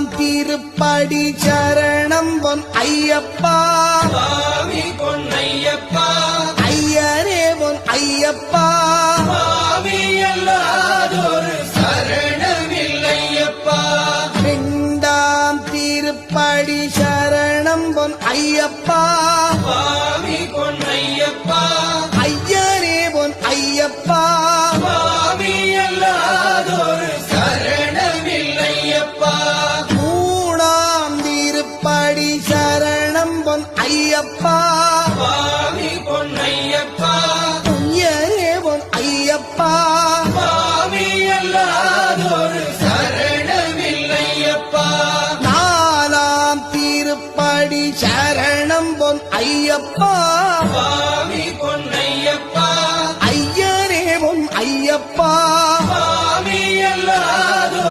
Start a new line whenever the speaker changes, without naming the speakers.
ஐந்தாம் திருப்படி சரணம் பொன் ஐயப்பா
சுவாமி பொன்னையப்பா
ஐயரே பொன் ஐயப்பா
சுவாமி அல்லாதொரு சரணமில்லையப்பா
இரண்டாம் திருப்படி சரணம் பொன் ஐயப்பா
சுவாமி பொன்னையப்பா
ஐயரே பொன் ஐயப்பா
சுவாமி அல்லாதொரு சரணமில்லையப்பா
மூணாம் திருப்படி சரணம் பொன் ஐயப்பா
சுவாமி பொன்னையப்பா
ஐயரே பொன் ஐயப்பா
சுவாமி அல்லாதொரு சரணமில்லையப்பா
நாலாம் திருப்படி சரணம் பொன் ஐயப்பா
சுவாமி